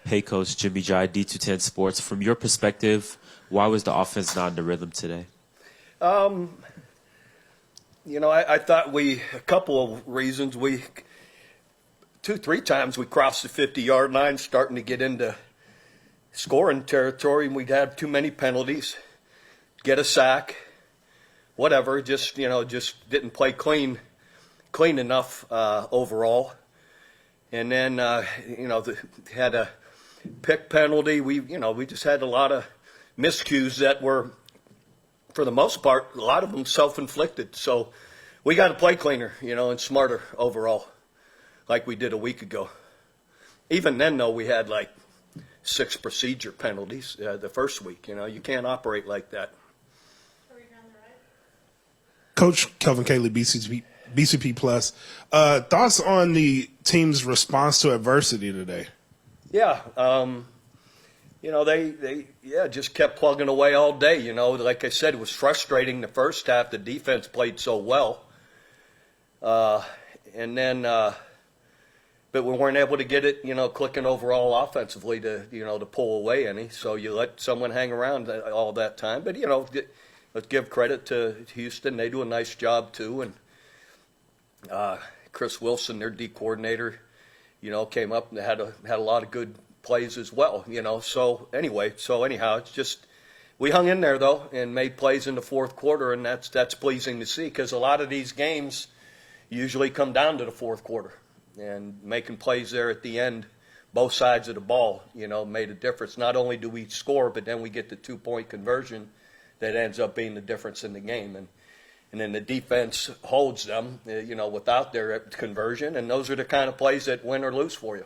Hey, Coach, Jimmy Jai, D210 Sports. From your perspective, why was the offense not in the rhythm today? I thought a couple of reasons. 2-3 times we crossed the 50-yard line, starting to get into scoring territory, and we'd have too many penalties, get a sack, whatever. Just didn't play clean enough overall. And then had a pick penalty. We just had a lot of miscues that were, for the most part, a lot of them self-inflicted. So we got to play cleaner, and smarter overall, like we did a week ago. Even then, though, we had like 6 procedure penalties the first week. You can't operate like that. Coach Kelvin Cayley, BCP Plus. Thoughts on the team's response to adversity today? Yeah, they just kept plugging away all day. Like I said, it was frustrating the first half. The defense played so well, and then, but we weren't able to get it, clicking overall offensively to pull away any. So you let someone hang around all that time. But let's give credit to Houston; they do a nice job too. And Chris Wilson, their D coordinator, came up and had a lot of good plays as well, So anyhow, it's just we hung in there though and made plays in the fourth quarter, and that's pleasing to see, because a lot of these games usually come down to the fourth quarter, and making plays there at the end, both sides of the ball, made a difference. Not only do we score, but then we get the 2-point conversion that ends up being the difference in the game, and then the defense holds them, without their conversion, and those are the kind of plays that win or lose for you.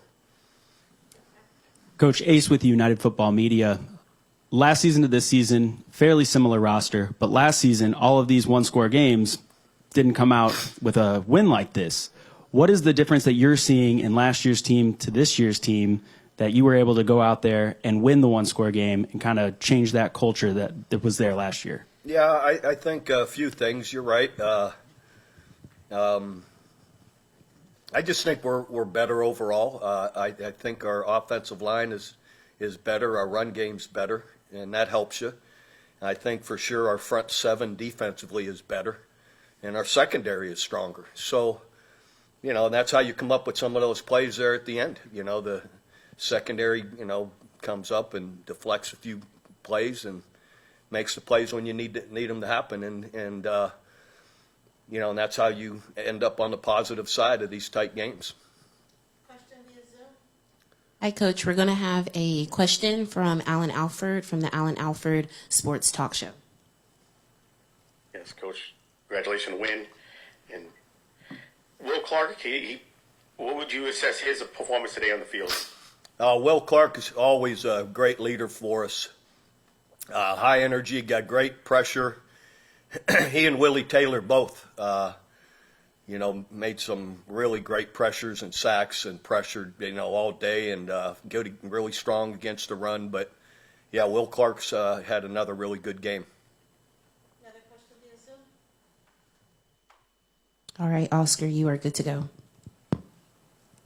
Coach, Ace with the United Football Media. Last season to this season, fairly similar roster, but last season, all of these one-score games didn't come out with a win like this. What is the difference that you're seeing in last year's team to this year's team that you were able to go out there and win the one-score game and kind of change that culture that was there last year? Yeah, I think a few things. You're right. I just think we're better overall. I think our offensive line is better. Our run game's better, and that helps you. I think for sure our front seven defensively is better, and our secondary is stronger. So, and that's how you come up with some of those plays there at the end. The secondary, comes up and deflects a few plays and makes the plays when you need them to happen, and that's how you end up on the positive side of these tight games. Question via Zoom. Hi, Coach. We're going to have a question from Alan Alford from the Alan Alford Sports Talk Show. Yes, Coach. Congratulations, win. And Will Clark, what would you assess his performance today on the field? Will Clark is always a great leader for us. High energy, got great pressure. He and Willie Taylor both, made some really great pressures and sacks and pressured, all day, and good, really strong against the run. But, yeah, Will Clark's had another really good game. Another question via Zoom? All right, Oscar, you are good to go.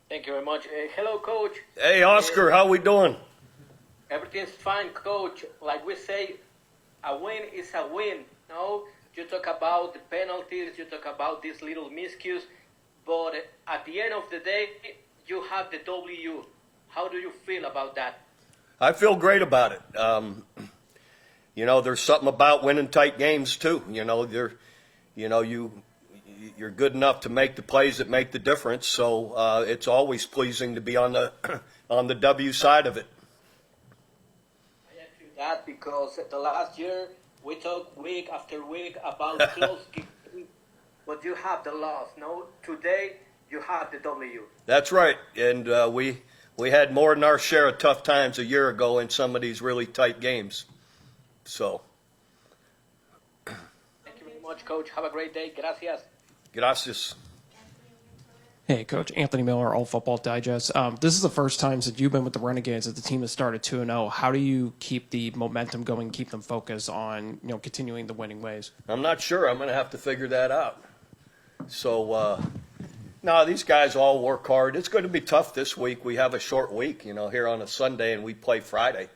Thank you very much. Hello, Coach. Hey, Oscar, how we doing? Everything's fine, Coach. Like we say, a win is a win. No, you talk about the penalties, you talk about these little miscues, but at the end of the day, you have the W. How do you feel about that? I feel great about it. There's something about winning tight games too. You're good enough to make the plays that make the difference. So it's always pleasing to be on the W side of it. That because the last year we talk week after week about close games, but you have the loss. No, today you have the W. That's right, and we had more than our share of tough times a year ago in some of these really tight games. So, thank you very much, Coach. Have a great day. Gracias. Gracias. Hey, Coach. Anthony Miller, All Football Digest. This is the first time since you've been with the Renegades that the team has started 2-0. How do you keep the momentum going, keep them focused on continuing the winning ways? I'm not sure. I'm going to have to figure that out. So, No, these guys all work hard. It's going to be tough this week. We have a short week, here on a Sunday, and we play Friday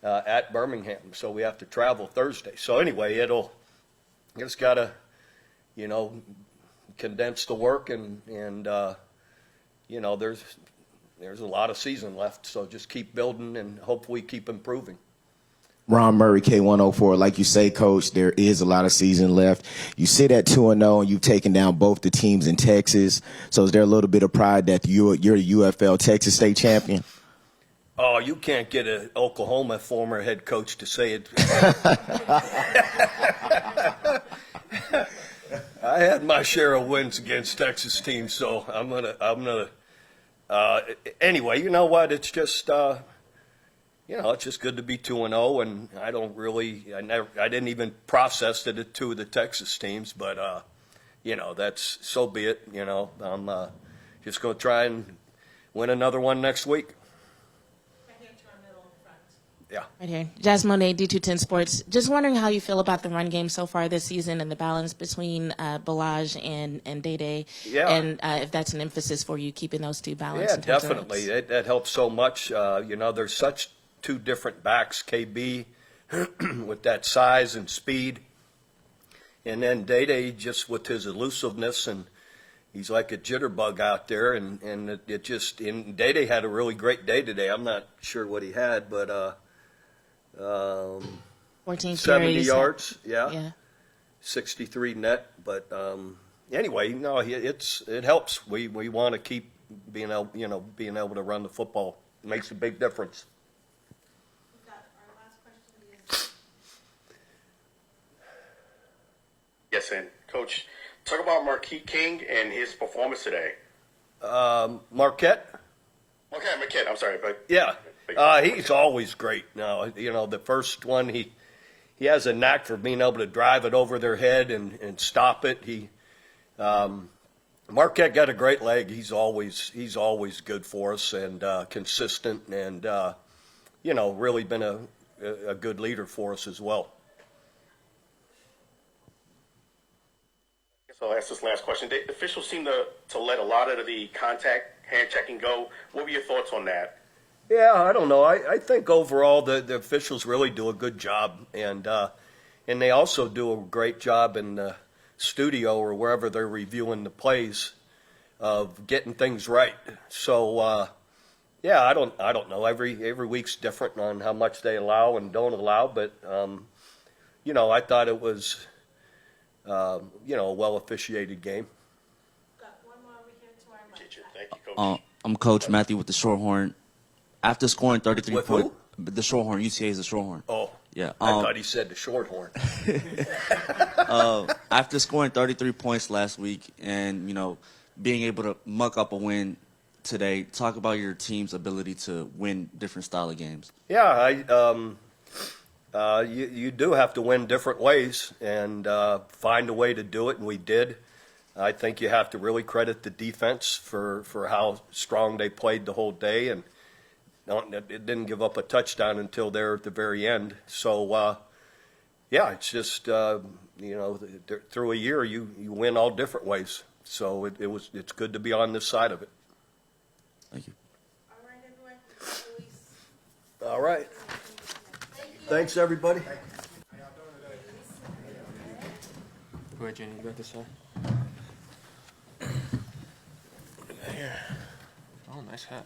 at Birmingham, so we have to travel Thursday. So anyway, just got to, condense the work, and there's a lot of season left, so just keep building and hopefully keep improving. Ron Murray, K104. Like you say, Coach, there is a lot of season left. You sit at 2-0, and you've taken down both the teams in Texas. So is there a little bit of pride that you're the UFL Texas State champion? Oh, you can't get an Oklahoma former head coach to say it. I had my share of wins against Texas teams, so I'm gonna. Anyway, you know what? It's just. It's just good to be 2-0, and I didn't even process that at two of the Texas teams, but, that's, so be it, I'm just going to try and win another one next week. Right here to our middle front. Yeah. Right here. Jazz Monet, D210 Sports. Just wondering how you feel about the run game so far this season and the balance between Balaj and Day. Yeah. And if that's an emphasis for you, keeping those two balanced. Yeah, in terms of definitely. reps. That helps so much. There's such two different backs, KB with that size and speed, and then Day just with his elusiveness, and he's like a jitterbug out there, and Day had a really great day today. I'm not sure what he had, but 14 70 carries. yards, Yeah. 63 net, but anyway, it helps. We want to keep being able to run the football. It makes a big difference. Yes, and Coach, talk about Marquette King and his performance today. Marquette? Marquette, I'm sorry. But Yeah. He's always great. Now, the first one, he has a knack for being able to drive it over their head and stop it. Marquette got a great leg. He's always good for us and consistent, and really been a good leader for us as well. So I'll ask this last question. The officials seem to let a lot of the contact, hand checking go. What were your thoughts on that? Yeah, I don't know. I think overall the officials really do a good job, and they also do a great job in the studio or wherever they're reviewing the plays of getting things right. So I don't know. Every week's different on how much they allow and don't allow, but I thought it was a well officiated game. Got one more over here to our Thank you, Coach. I'm Coach Matthew with the Shorthorn. After scoring 33 With points, who? the Shorthorn, UCA is the Shorthorn. Oh, Yeah. I thought he said the Shorthorn. After scoring 33 points last week and, being able to muck up a win today, talk about your team's ability to win different style of games. Yeah, you do have to win different ways and find a way to do it, and we did. I think you have to really credit the defense for how strong they played the whole day, and it didn't give up a touchdown until there at the very end. So, it's just through a year you win all different ways. So it's good to be on this side of it. Thank you. All right, everyone. All right. Thanks, everybody. Go ahead, Jenny. You got this side. Here. Oh, nice hat.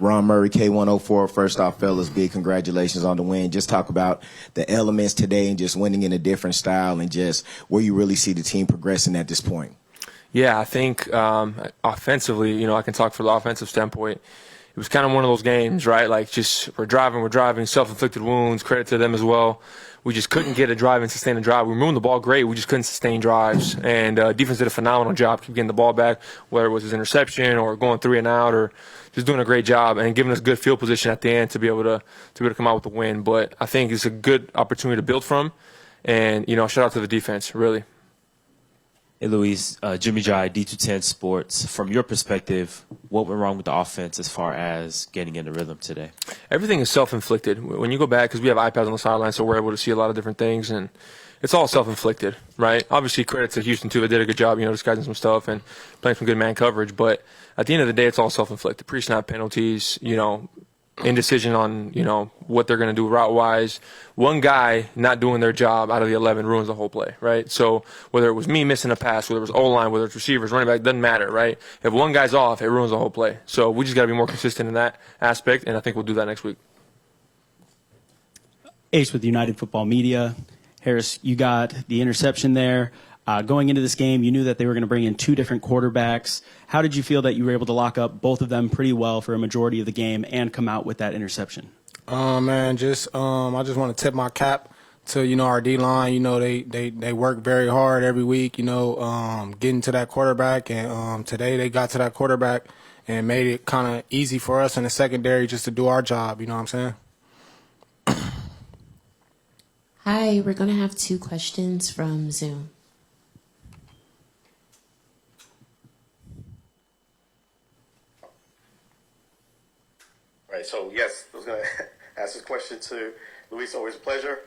Ron Murray, K104. First off, fellas, big congratulations on the win. Just talk about the elements today and just winning in a different style and just where you really see the team progressing at this point. Yeah, I think offensively, I can talk for the offensive standpoint. It was kind of one of those games, right? Like just we're driving, self-inflicted wounds, credit to them as well. We just couldn't get a drive and sustain a drive. We were moving the ball great. We just couldn't sustain drives. And defense did a phenomenal job keep getting the ball back, whether it was his interception or going 3 and out or just doing a great job and giving us good field position at the end to be able to come out with the win. But I think it's a good opportunity to build from. And, shout out to the defense, really. Hey, Luis, Jimmy Jai, D210 Sports. From your perspective, what went wrong with the offense as far as getting into rhythm today? Everything is self-inflicted. When you go back, because we have iPads on the sideline, so we're able to see a lot of different things, and it's all self-inflicted, right? Obviously, credit to Houston, too. They did a good job, disguising some stuff and playing some good man coverage, but at the end of the day, it's all self-inflicted. Pre-snap penalties, indecision on, what they're going to do route-wise. One guy not doing their job out of the 11 ruins the whole play, right? So whether it was me missing a pass, whether it was O-line, whether it's receivers, running back, doesn't matter, right? If one guy's off, it ruins the whole play. So we just got to be more consistent in that aspect, and I think we'll do that next week. Ace with United Football Media. Harris, you got the interception there. Going into this game, you knew that they were going to bring in two different quarterbacks. How did you feel that you were able to lock up both of them pretty well for a majority of the game and come out with that interception? Man, I just want to tip my cap to our D line. They work very hard every week. Getting to that quarterback, and today they got to that quarterback and made it kind of easy for us in the secondary just to do our job. You know what I'm saying? Hi, we're going to have two questions from Zoom. Right, so yes, I was going to ask this question to Luis. Always a pleasure.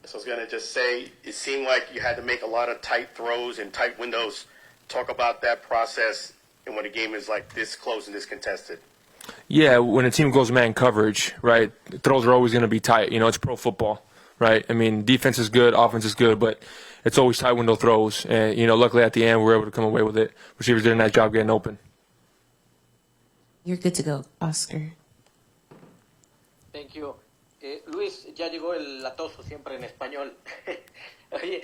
So I was going to just say, it seemed like you had to make a lot of tight throws and tight windows. Talk about that process and when a game is like this close and this contested. Yeah, when a team goes man coverage, right, throws are always going to be tight. It's pro football, right? I mean, defense is good, offense is good, but it's always tight window throws. And, luckily at the end, we were able to come away with it. Receivers did a nice job getting open. You're good to go, Oscar. Thank you. Luis, ya llegó el latoso siempre en español. Oye,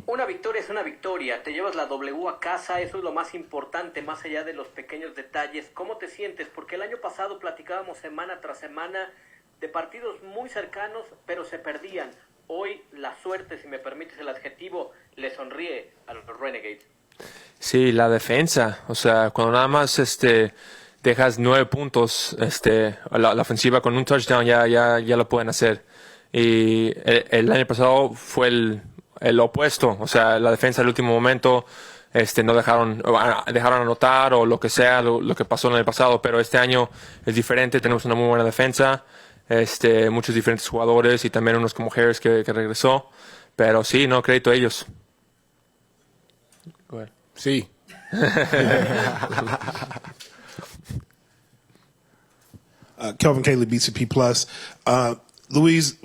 una victoria es una victoria. Te llevas la W a casa, eso es lo más importante, más allá de los pequeños detalles. ¿Cómo te sientes? Porque el año pasado platicábamos semana tras semana de partidos muy cercanos, pero se perdían. Hoy la suerte, si me permites el adjetivo, le sonríe a los Renegades. Sí, la defensa. O sea, cuando nada más dejas 9 puntos, la ofensiva con un touchdown ya lo pueden hacer. Y el año pasado fue el opuesto. O sea, la defensa al último momento no dejaron anotar o lo que sea, lo que pasó en el pasado. Pero este año es diferente. Tenemos una muy buena defensa. Muchos diferentes jugadores y también unos como Harris que regresó. Pero sí, no, crédito a ellos. Sí. Kelvin Cayley, BCP Plus. Louise,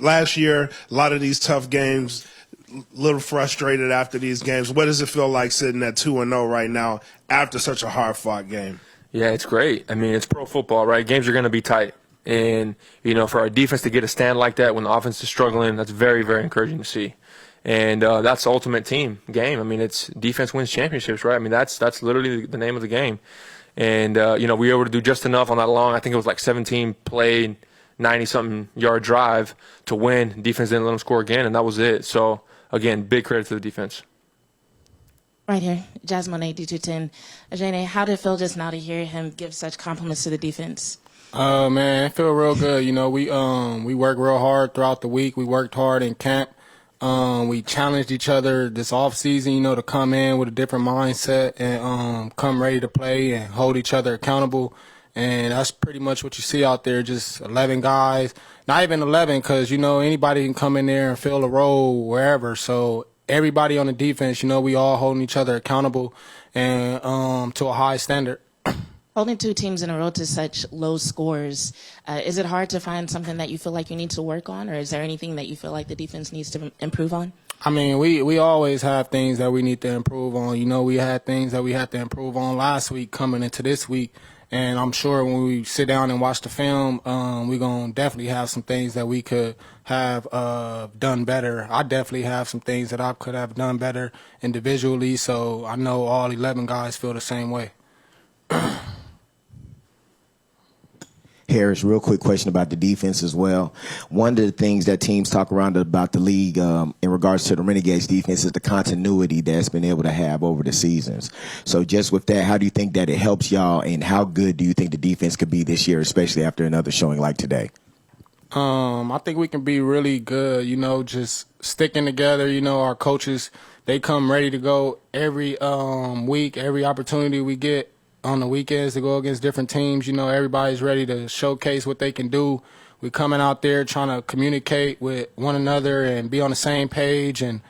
last year, a lot of these tough games, a little frustrated after these games. What does it feel like sitting at 2-0 right now after such a hard-fought game? Yeah, it's great. I mean, it's pro football, right? Games are going to be tight. And, for our defense to get a stand like that when the offense is struggling, that's very, very encouraging to see. And that's the ultimate team game. I mean, it's defense wins championships, right? I mean, that's literally the name of the game. And, we were able to do just enough on that long, I think it was like 17-play, 90-something yard drive to win. Defense didn't let them score again, and that was it. So, again, big credit to the defense. Right here, Jasmine D210. Ajane, how did it feel just now to hear him give such compliments to the defense? Man, it feel real good. We worked real hard throughout the week. We worked hard in camp. We challenged each other this off season, to come in with a different mindset and come ready to play and hold each other accountable. And that's pretty much what you see out there, just 11 guys. Not even 11 because, anybody can come in there and fill a role wherever. So everybody on the defense, we all holding each other accountable and to a high standard. Holding two teams in a row to such low scores, is it hard to find something that you feel like you need to work on, or is there anything that you feel like the defense needs to improve on? I mean, we always have things that we need to improve on. We had things that we had to improve on last week coming into this week, and I'm sure when we sit down and watch the film, we're going to definitely have some things that we could have done better. I definitely have some things that I could have done better individually, so I know all 11 guys feel the same way. Harris, real quick question about the defense as well. One of the things that teams talk around about the league in regards to the Renegades defense is the continuity that's been able to have over the seasons. So just with that, how do you think that it helps y'all, and how good do you think the defense could be this year, especially after another showing like today? I think we can be really good, just sticking together. Our coaches, they come ready to go every week, every opportunity we get on the weekends to go against different teams. You know, everybody's ready to showcase what they can do. We're coming out there trying to communicate with one another and be on the same page. And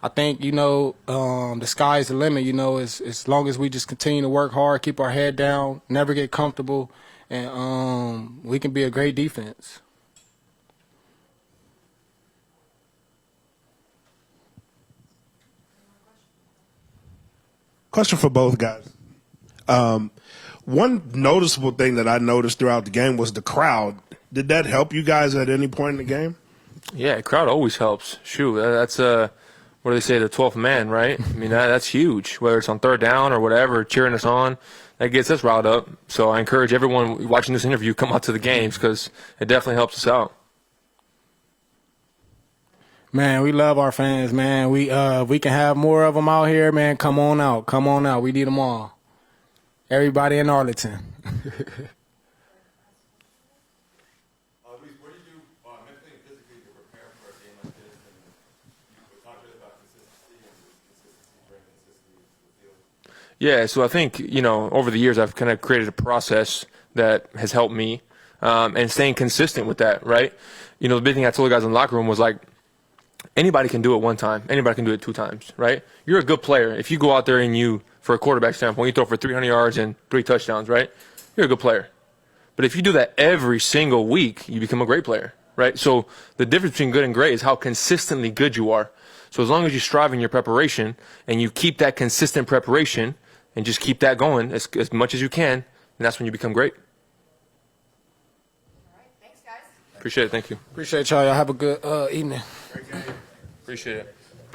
I think, you know, the sky's the limit, you know, as long as we just continue to work hard, keep our head down, never get comfortable, and we can be a great defense. Question for both guys. One noticeable thing that I noticed throughout the game was the crowd. Did that help you guys at any point in the game? Yeah, crowd always helps. Shoot, that's what do they say, the 12th man, right? I mean, that's huge. Whether it's on third down or whatever, cheering us on, that gets us riled up. So I encourage everyone watching this interview, come out to the games because it definitely helps us out. Man, we love our fans, man. We can have more of them out here, man. Come on out. Come on out. We need them all. Everybody in Arlington. Yeah, so I think, you know, over the years I've kind of created a process that has helped me and staying consistent with that, right? You know, the big thing I told the guys in the locker room was like, anybody can do it one time. Anybody can do it 2 times, right? You're a good player. If you go out there and you, for a quarterback standpoint, you throw for 300 yards and 3 touchdowns, right? You're a good player. But if you do that every single week, you become a great player, right? So the difference between good and great is how consistently good you are. So as long as you strive in your preparation and you keep that consistent preparation and just keep that going as much as you can, and that's when you become great. All right, thanks, guys. Appreciate it. Thank you. Appreciate y'all. Y'all have a good evening. Appreciate it.